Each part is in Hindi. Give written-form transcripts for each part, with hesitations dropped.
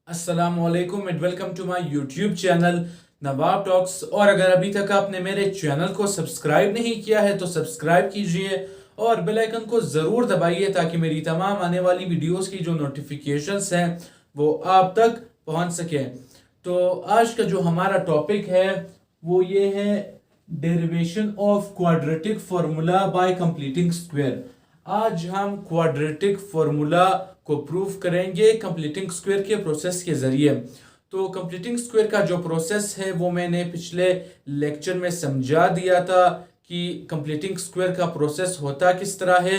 अस्सलामुअलैकुम and welcome to my YouTube channel Nawab talks. और अगर अभी तक आपने मेरे चैनल को सब्सक्राइब नहीं किया है तो सब्सक्राइब कीजिए और बेल आइकन को ज़रूर दबाइए ताकि मेरी तमाम आने वाली वीडियोस की जो नोटिफिकेशंस हैं वो आप तक पहुंच सके। तो आज का जो हमारा टॉपिक है वो ये है derivation of quadratic formula by completing square. आज हम क्वाड्रेटिक फार्मूला को प्रूव करेंगे कंप्लीटिंग स्क्वायर के प्रोसेस के जरिए। तो कंप्लीटिंग स्क्वायर का जो प्रोसेस है वो मैंने पिछले लेक्चर में समझा दिया था कि कंप्लीटिंग स्क्वायर का प्रोसेस होता किस तरह है।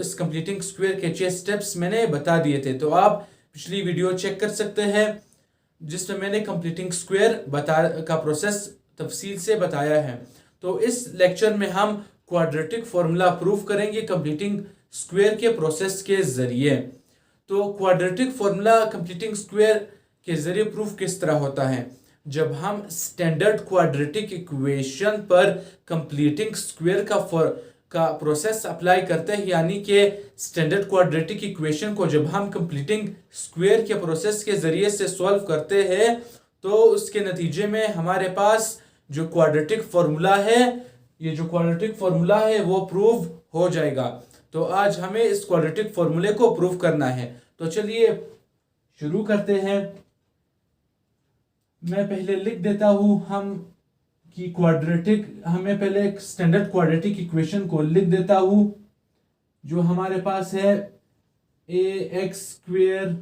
इस कंप्लीटिंग स्क्वायर के 6 स्टेप्स मैंने बता दिए थे, तो आप पिछली वीडियो चेक कर सकते हैं जिसमें मैंने कंप्लीटिंग स्क्वायर का प्रोसेस तफसील से बताया है। तो इस लेक्चर में हम क्वाड्रेटिक फार्मूला प्रूव करेंगे कंप्लीटिंग स्क्वायर के प्रोसेस के जरिए। तो क्वाड्रेटिक फार्मूला कंप्लीटिंग स्क्वायर के जरिए प्रूफ किस तरह होता है, जब हम स्टैंडर्ड क्वाड्रेटिक इक्वेशन पर कंप्लीटिंग स्क्वायर का प्रोसेस अप्लाई करते हैं, यानी कि स्टैंडर्ड क्वाड्रेटिक इक्वेशन को जब हम कंप्लीटिंग स्क्वायर के प्रोसेस के जरिए से सॉल्व करते हैं तो उसके नतीजे में हमारे पास जो क्वाड्रेटिक फार्मूला है, ये जो क्वाड्रेटिक फार्मूला है वो प्रूव हो जाएगा। तो आज हमें इस क्वाड्रेटिक फार्मूले को प्रूव करना है। तो चलिए शुरू करते हैं। मैं पहले लिख देता हूं हम कि क्वाड्रेटिक, हमें पहले एक स्टैंडर्ड क्वाड्रेटिक इक्वेशन को लिख देता हूं जो हमारे पास है ax²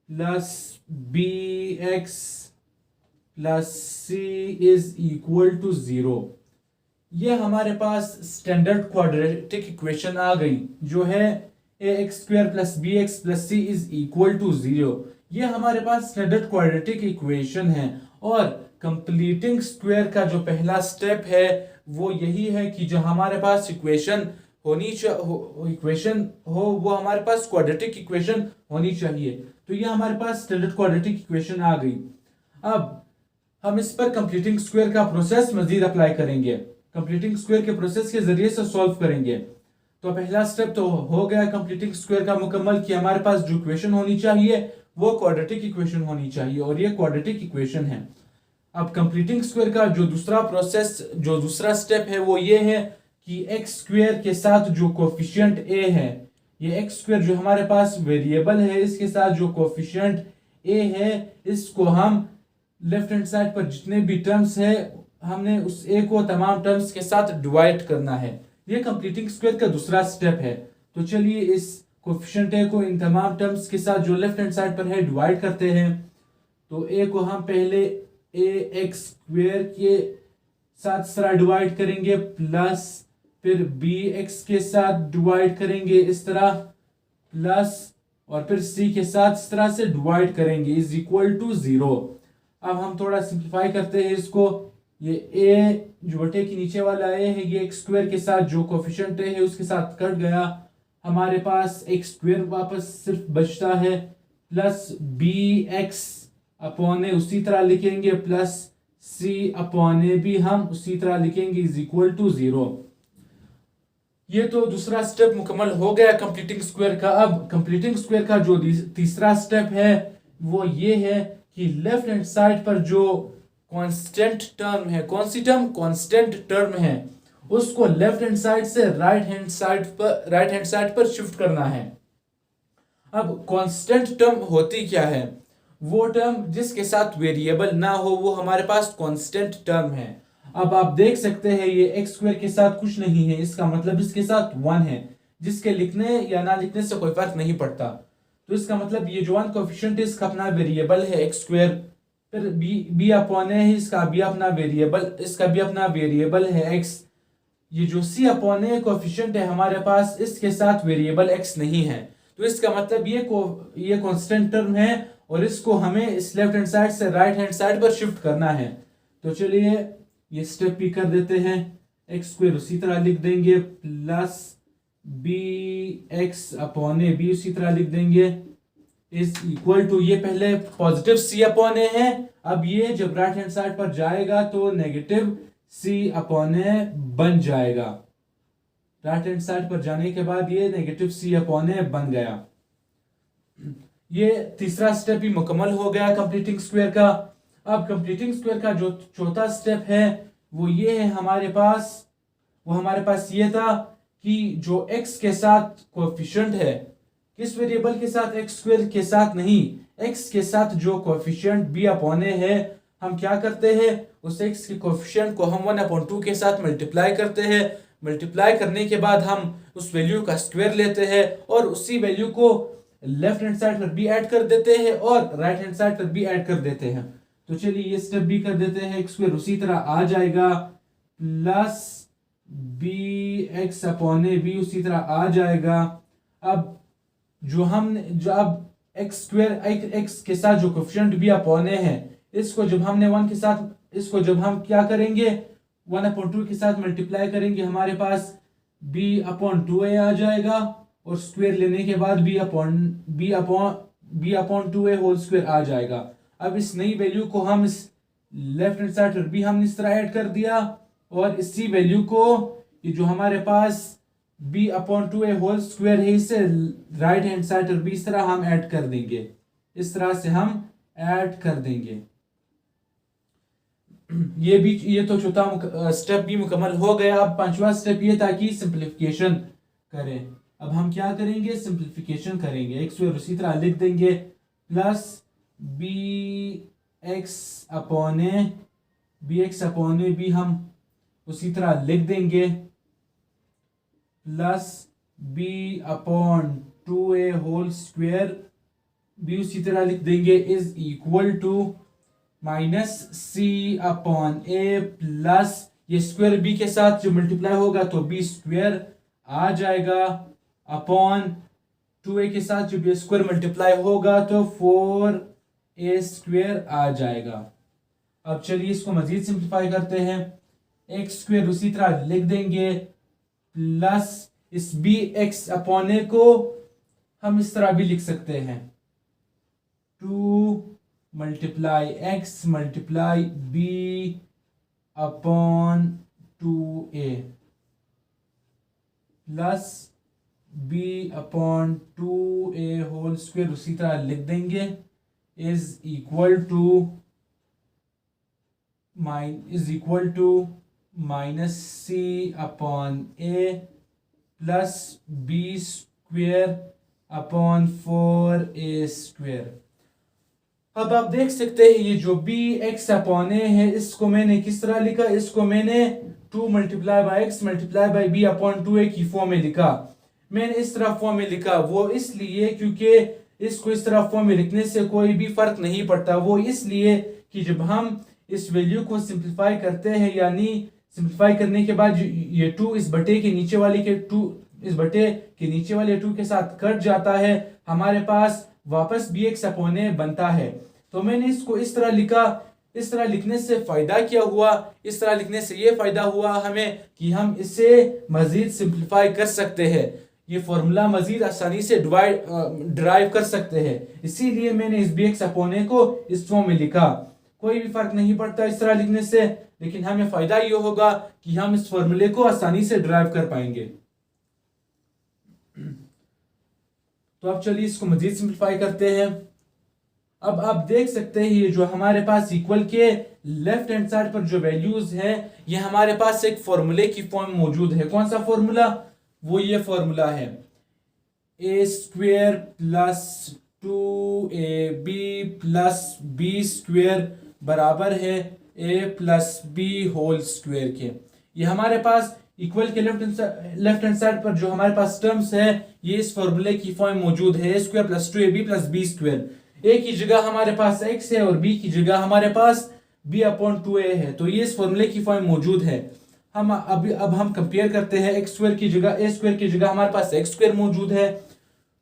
plus bx plus c is equal to 0। ये हमारे पास स्टैंडर्ड क्वाड्रेटिक इक्वेशन आ गई जो है ax² plus bx plus c is equal to 0। ये हमारे पास स्टैंडर्ड क्वाड्रेटिक इक्वेशन है। और कंप्लीटिंग स्क्वायर का जो पहला स्टेप है वो यही है कि जो हमारे पास इक्वेशन हो वो हमारे पास क्वाड्रेटिक इक्वेशन होनी चाहिए। तो ये हमारे पास स्टैंडर्ड क्वाड्रेटिक इक्वेशन आ गई। अब हम इस पर कंप्लीटिंग स्क्वायर का प्रोसेस मजीद अप्लाई करेंगे, कंप्लीटिंग स्क्वायर के प्रोसेस के जरिए से सॉल्व करेंगे। तो पहला स्टेप तो हो गया कंप्लीटिंग स्क्वायर का मुकम्मल कि हमारे पास जो इक्वेशन होनी चाहिए वो क्वाड्रेटिक इक्वेशन होनी चाहिए और ये क्वाड्रेटिक इक्वेशन है। अब कंप्लीटिंग स्क्वायर का जो दूसरा स्टेप है वो ये है कि एक्स स्क्वायर के साथ जो कोफिशिएंट ए है, ये एक्स स्क्वायर जो हमारे पास वेरिएबल है, इसके साथ जो कोफिशिएंट ए है इसको हम लेफ्ट हैंड साइड पर जितने भी टर्म्स है हमने उस ए को तमाम टर्म्स के साथ डिवाइड करना है। ये कंप्लीटिंग स्क्वायर का दूसरा स्टेप है। तो चलिए इस कोफिशिएंट ए को इन तमाम टर्म्स के साथ जो लेफ्ट हैंड साइड पर है डिवाइड करते हैं। तो ए को हम पहले ax² के साथ इस तरह डिवाइड करेंगे, प्लस फिर bx के साथ डिवाइड करेंगे इस तरह, प्लस और फिर c के साथ इस तरह से डिवाइड करेंगे इज इक्वल टू 0। अब हम थोड़ा सिंप्लीफाई करते हैं इसको। ये a जो बटे के नीचे वाला a है ये x² के साथ जो कोफिशिएंट है उसके साथ कट गया, हमारे पास x² वापस सिर्फ बचता है, प्लस bx अपॉन ए उसी तरह लिखेंगे, प्लस c अपॉन ए भी हम उसी तरह लिखेंगे इज इक्वल टू 0। ये तो दूसरा स्टेप मुकम्मल हो गया कंप्लीटिंग स्क्वायर का। अब कंप्लीटिंग स्क्वायर का जो तीसरा स्टेप है वो ये है कि लेफ्ट हैंड साइड पर जो कांस्टेंट टर्म है, कौन सी टर्म, कांस्टेंट टर्म है, उसको लेफ्ट हैंड साइड से राइट हैंड साइड पर शिफ्ट करना है। अब कांस्टेंट टर्म होती क्या है, वो टर्म जिसके साथ वेरिएबल ना हो वो हमारे पास कांस्टेंट टर्म है। अब आप देख सकते हैं ये x² के साथ कुछ नहीं है, इसका मतलब इसके साथ 1 है, जिसके लिखने या ना लिखने से कोई फर्क नहीं पड़ता। तो इसका मतलब ये जो 1 कोफिशिएंट है इसका अपना वेरिएबल है x², फिर b अपॉन ए है इसका भी अपना वेरिएबल है x। ये जो c अपॉन ए कोफिशिएंट है हमारे पास इसके साथ वेरिएबल x नहीं है, तो इसका मतलब ये कांस्टेंट टर्म है और इसको हमें इस लेफ्ट हैंड साइड से राइट हैंड साइड पर शिफ्ट करना है। तो चलिए ये स्टेप भी कर देते हैं। x² उसी तरह लिख देंगे, प्लस bx अपॉन ए भी उसी तरह लिख देंगे इज इक्वल टू, ये पहले पॉजिटिव c अपॉन ए है, अब ये जब राइट हैंड साइड पर जाएगा तो नेगेटिव c अपॉन ए बन जाएगा। राइट हैंड साइड पर जाने के बाद ये नेगेटिव c अपॉन ए बन गया। ये तीसरा स्टेप भी मुकम्मल हो गया कंप्लीटिंग स्क्वायर का। अब कंप्लीटिंग स्क्वायर का जो चौथा स्टेप है वो ये है हमारे पास ये था कि जो x के साथ कोएफिशिएंट है, किस वेरिएबल के साथ, एक्स स्क्वायर के साथ नहीं, x के साथ जो कोएफिशिएंट b अपॉन a है, हम क्या करते हैं, उस x के कोएफिशिएंट को हम 1/2 के साथ मल्टीप्लाई करते हैं। मल्टीप्लाई करने के बाद हम उस वैल्यू का स्क्वायर लेते हैं और उसी वैल्यू को लेफ्ट हैंड साइड पर भी ऐड कर देते हैं और राइट हैंड साइड पर भी ऐड कर देते हैं। तो चलिए ये स्टेप भी कर देते हैं। एक्स स्क्वायर उसी तरह आ जाएगा plus b x upon a b उसी तरह आ जाएगा। अब एक्स स्क्वायर एक्स के साथ जो कोएफिशिएंट बी अपॉन ए है, इसको जब हम क्या करेंगे, 1/2 के साथ मल्टीप्लाई करेंगे, हमारे पास b/2a आ जाएगा और स्क्वायर लेने के बाद b/2a होल स्क्वायर आ जाएगा। अब इस नई वैल्यू को हम इस लेफ्ट हैंड साइड पर भी हमने इस तरह ऐड कर दिया और इसी वैल्यू को ये जो हमारे पास b/2a होल स्क्वायर है इसे राइट हैंड साइड पर भी इस तरह हम ऐड कर देंगे। इस तरह से हम ऐड कर देंगे। ये तो चौथा स्टेप भी मुकम्मल हो गया। अब पांचवा स्टेप ये था कि सिंप्लीफिकेशन करें। अब हम क्या करेंगे, सिंप्लीफिकेशन करेंगे। एक्स स्क्वायर उसी तरह लिख देंगे plus b x upon a b हम उसी तरह लिख देंगे plus b/2a whole square B उसी तरह लिख देंगे is equal to minus c/a plus ये स्क्वायर b के साथ जो मल्टीप्लाई होगा तो b स्क्वायर आ जाएगा अपॉन 2a के साथ जब ये स्क्वायर मल्टीप्लाई होगा तो 4a स्क्वायर आ जाएगा। अब चलिए इसको मजीद सिंप्लीफाई करते हैं। एक्स स्क्वायर उसी तरह लिख देंगे प्लस इस बी एक्स अपॉन ए को हम इस तरह भी लिख सकते हैं 2 multiply x multiply b upon 2a plus b/2a whole square उसी तरह लिख देंगे is equal to minus c/a plus b square upon 4a square. अब आप देख सकते हैं ये जो बी एक्स अपॉन ए है इसको मैंने किस तरह लिखा, इसको मैंने 2 multiply by x multiply by b upon 2a की फॉर्म में लिखा। मैंने इस तरह फॉर्म में लिखा वो इसलिए क्योंकि इसको इस तरह फॉर्म में लिखने से कोई भी फर्क नहीं पड़ता। वो इसलिए कि जब हम इस वैल्यू को सिंप्लीफाई करते हैं, यानी सिंप्लीफाई करने के बाद ये 2 इस बटे के नीचे वाले 2 के साथ कट जाता है, हमारे पास वापस बी एक्स अपॉन ए बनता है। तो मैंने इसको इस तरह लिखा। इस तरह लिखने से फायदा क्या हुआ, इस तरह लिखने से ये फायदा हुआ हमें कि हम इसे मजीद सिंप्लीफाई कर सकते हैं, ये फॉर्मूला मजीद आसानी से ड्राइव कर सकते हैं। इसीलिए मैंने इस बी एक्स अपॉन ए को इस फॉर्म में लिखा। कोई भी फर्क नहीं पड़ता इस तरह लिखने से, लेकिन हमें फायदा ये होगा कि हम इस फॉर्मूले को आसानी से ड्राइव कर पाएंगे। तो अब चलिए इसको मजीद सिंप्लीफाई करते हैं। अब आप देख सकते हैं ये जो हमारे पास इक्वल के लेफ्ट हैंड साइड पर जो वैल्यूज है ये हमारे पास एक फॉर्मूले की फॉर्म मौजूद है। कौन सा फॉर्मूला, वो ये फॉर्मूला है a square plus 2ab plus b square बराबर है a plus b whole square के। ये हमारे पास इक्वल के लेफ्ट हैंड साइड पर जो हमारे पास टर्म्स है ये इस फॉर्मूले की फॉर्म मौजूद है a square plus 2ab plus b square. a की जगह हमारे पास x है और b की जगह हमारे पास b/2a है, तो ये इस फॉर्मूले की फॉर्म मौजूद है। अब हम कंपेयर करते हैं। एक्स स्क्वायर की जगह a स्क्वायर की जगह हमारे पास x स्क्वायर मौजूद है,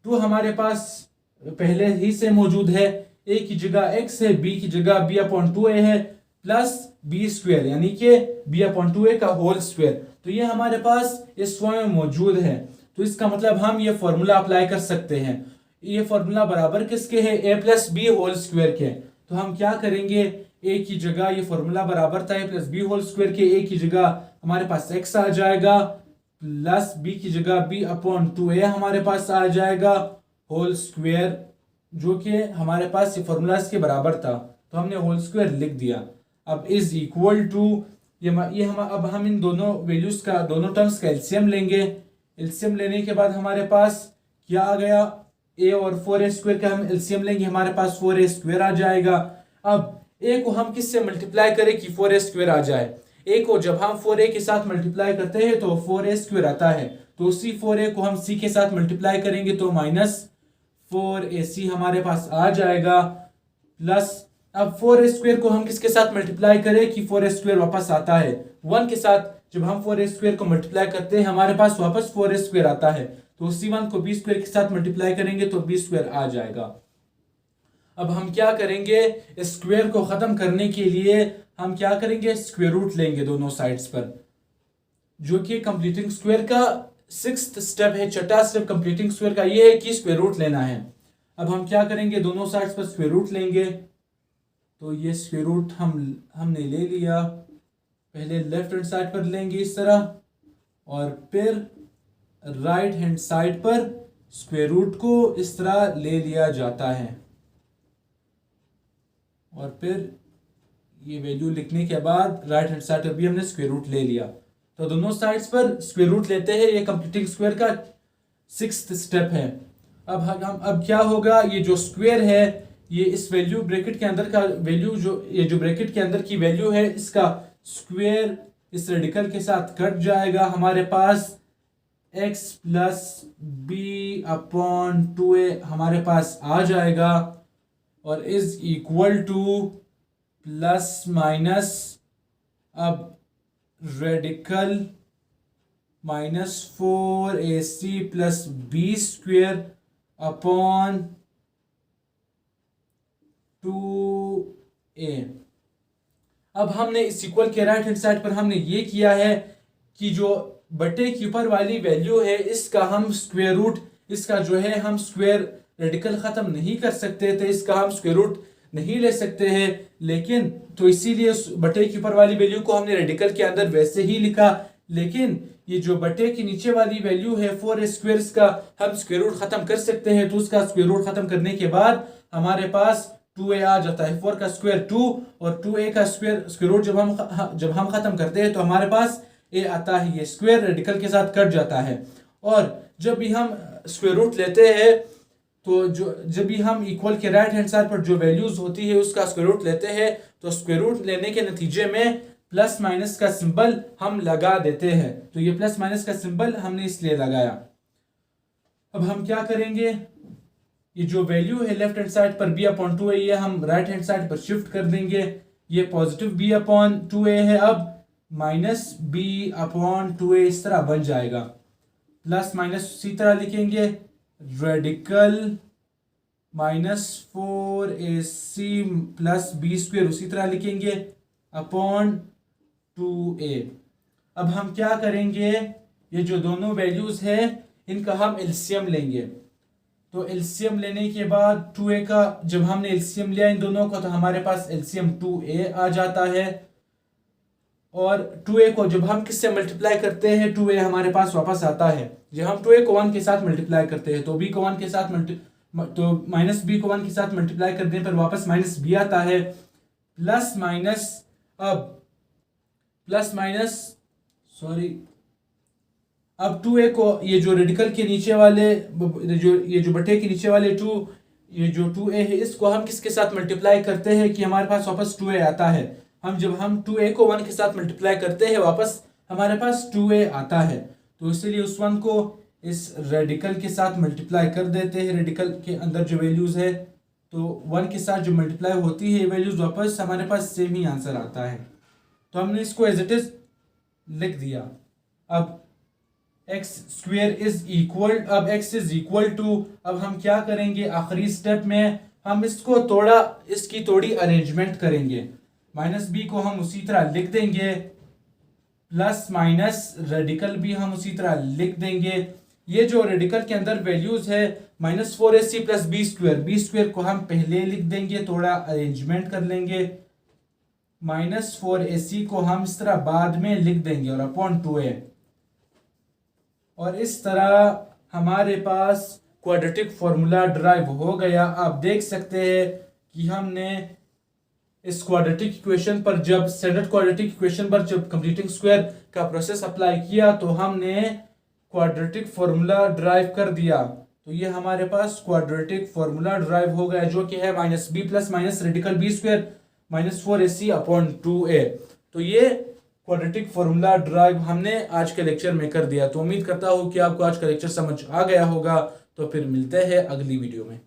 2 हमारे पास पहले ही से मौजूद है, a की जगह x है, b की जगह b/2a है प्लस b स्क्वायर यानी कि b/2a का होल स्क्वायर। तो ये हमारे पास इस फॉर्म में मौजूद है। तो इसका मतलब हम ये फॉर्मूला अप्लाई कर सकते हैं। ये फॉर्मूला बराबर किसके है, a plus b whole square के। तो हम क्या करेंगे, a की जगह ये फॉर्मूला बराबर था a plus b whole square के, a की जगह हमारे पास x आ जाएगा प्लस b की जगह b/2a हमारे पास आ जाएगा होल स्क्वायर जो कि हमारे पास ये फॉर्मूला इसके बराबर था, तो हमने होल स्क्वायर लिख दिया। अब इज इक्वल टू ये हम अब हम इन दोनों वैल्यूज का, दोनों टर्म्स का एलसीएम लेंगे। एलसीएम लेने के बाद हमारे पास क्या आ गया, ए और 4a स्क्वायर का हम एलसीएम लेंगे, हमारे पास 4a स्क्वायर आ जाएगा। अब ए को हम किससे मल्टीप्लाई करें कि 4a स्क्वायर आ जाए। ए को जब हम 4a के साथ मल्टीप्लाई करते हैं तो 4a स्क्वायर आता है, तो उसी 4a को हम c के साथ मल्टीप्लाई करेंगे तो -4ac हमारे पास आ जाएगा। प्लस अब 4a स्क्वायर को हम किसके साथ मल्टीप्लाई करें कि 4a स्क्वायर वापस आता है 1 के साथ। जब हम 4a स्क्वायर को मल्टीप्लाई करते हैं हमारे पास वापस 4a स्क्वायर आता है, तो उसी 1 को b स्क्वायर के साथ मल्टीप्लाई करेंगे तो b स्क्वायर आ जाएगा। अब हम क्या करेंगे, स्क्वायर को खत्म करने के लिए हम क्या करेंगे, स्क्वायर रूट लेंगे दोनों साइड्स पर, जो कि कंप्लीटिंग स्क्वायर का 6th स्टेप है। छठा स्टेप कंप्लीटिंग स्क्वायर का ये है कि स्क्वायर रूट लेना है। अब हम क्या करेंगे, दोनों साइड्स पर स्क्वायर रूट लेंगे। तो ये स्क्वायर रूट हमने ले लिया, पहले लेफ्ट हैंड साइड पर लेंगे इस तरह, और फिर राइट हैंड साइड पर स्क्वायर रूट को इस तरह ले लिया जाता है। और फिर ये वैल्यू लिखने के बाद राइट हैंड साइड पर भी हमने स्क्वायर रूट ले लिया। तो दोनों साइड्स पर स्क्वायर रूट लेते हैं, ये कंप्लीटिंग स्क्वायर का 6th स्टेप है। अब क्या होगा, ये जो स्क्वायर है ये इस वैल्यू ब्रैकेट के अंदर का वैल्यू, जो ब्रैकेट के अंदर की वैल्यू है इसका स्क्वायर इस रेडिकल के साथ कट जाएगा, हमारे पास x plus B upon 2a हमारे पास आ जाएगा, और is equal to plus minus, अब radical -4ac plus B square upon 2a। अब हमने इस इक्वल के राइट हैंड साइड पर हमने ये किया है कि जो बटे के ऊपर वाली वैल्यू है इसका हम स्क्वायर रूट, इसका जो है हम स्क्वायर रेडिकल खत्म नहीं कर सकते थे, इसका हम स्क्वायर रूट नहीं ले सकते हैं, लेकिन तो इसीलिए बटे के ऊपर वाली वैल्यू को हमने रेडिकल के अंदर वैसे ही लिखा। लेकिन ये जो बटे के नीचे वाली वैल्यू है 4a स्क्वायर का हम स्क्वायर रूट खत्म कर सकते हैं, तो उसका स्क्वायर रूट खत्म करने के बाद हमारे पास 2a आ जाता है। 4 का स्क्वायर 2 और 2a का स्क्वायर रूट जब हम खत्म करते हैं तो हमारे पास a आता है, ये स्क्वायर रेडिकल के साथ कट जाता है। और जब भी हम स्क्वायर रूट लेते हैं तो जब भी हम इक्वल के राइट हैंड साइड पर जो वैल्यूज होती है उसका स्क्वायर रूट लेते हैं, तो स्क्वायर रूट लेने के नतीजे में प्लस माइनस का सिंबल हम लगा देते हैं। तो ये प्लस माइनस का सिंबल हमने इसलिए लगाया। अब हम क्या करेंगे, ये जो वैल्यू है लेफ्ट हैंड साइड पर b अपॉन 2a ये हम राइट हैंड साइड पर शिफ्ट कर देंगे, ये पॉजिटिव b अपॉन 2a है, अब माइनस b अपॉन 2a इस तरह बन जाएगा। प्लस माइनस उसी तरह लिखेंगे, radical -4ac plus B square उसी तरह लिखेंगे अपॉन 2a। अब हम क्या करेंगे, ये जो दोनों वैल्यूज है इनका हम एलसीएम लेंगे। तो एलसीएम लेने के बाद 2a का जब हमने एलसीएम लिया इन दोनों का तो हमारे पास एलसीएम 2a आ जाता है, और 2a को जब हम किससे मल्टीप्लाई करते हैं 2a हमारे पास वापस आता है। जब हम 2a को 1 के साथ मल्टीप्लाई करते हैं तो b को 1 के साथ तो माइनस b को 1 के साथ मल्टीप्लाई करने पर वापस माइनस b आता है, प्लस माइनस, अब प्लस माइनस सॉरी अब 2a को ये जो रेडिकल के नीचे वाले ये जो बटे के नीचे वाले ये जो 2a है इसको हम किसके साथ मल्टीप्लाई करते हैं कि हमारे पास वापस 2a आता है। जब हम 2a को 1 के साथ मल्टीप्लाई करते हैं वापस हमारे पास 2a आता है, तो इसलिए उस 1 को इस रेडिकल के साथ मल्टीप्लाई कर देते हैं। रेडिकल के अंदर जो वैल्यूज है तो 1 के साथ जो मल्टीप्लाई होती है वैल्यूज वापस हमारे पास सेम ही आंसर आता है, तो हमने इसको एज इट इज लिख दिया। अब x स्क्वेयर इज इक्वल, अब x इज इक्वल टू, अब हम क्या करेंगे आखिरी स्टेप में हम इसकी थोड़ी अरेंजमेंट करेंगे। माइनस b को हम उसी तरह लिख देंगे, प्लस माइनस रेडिकल भी हम उसी तरह लिख देंगे। ये जो रेडिकल के अंदर वैल्यूज है -4ac प्लस बी स्क्वेयर को हम पहले लिख देंगे, थोड़ा अरेंजमेंट कर लेंगे। -4ac को हम इस तरह बाद में लिख देंगे और अपॉन 2a, और इस तरह हमारे पास क्वाड्रेटिक फॉर्मूला ड्राइव हो गया। आप देख सकते हैं कि हमने इस क्वाड्रेटिक इक्वेशन पर जब स्टैंडर्ड क्वाड्रेटिक इक्वेशन पर जब कंप्लीटिंग स्क्वायर का प्रोसेस अप्लाई किया तो हमने क्वाड्रेटिक फॉर्मूला ड्राइव कर दिया। तो ये हमारे पास क्वाड्रेटिक फॉर्मूला ड्राइव हो गया जो कि है minus b plus minus radical b square minus 4ac upon 2a। तो ये क्वाड्रेटिक फॉर्मूला ड्राइव हमने आज के लेक्चर में कर दिया। तो उम्मीद करता हूँ कि आपको आज का लेक्चर समझ आ गया होगा। तो फिर मिलते हैं अगली वीडियो में।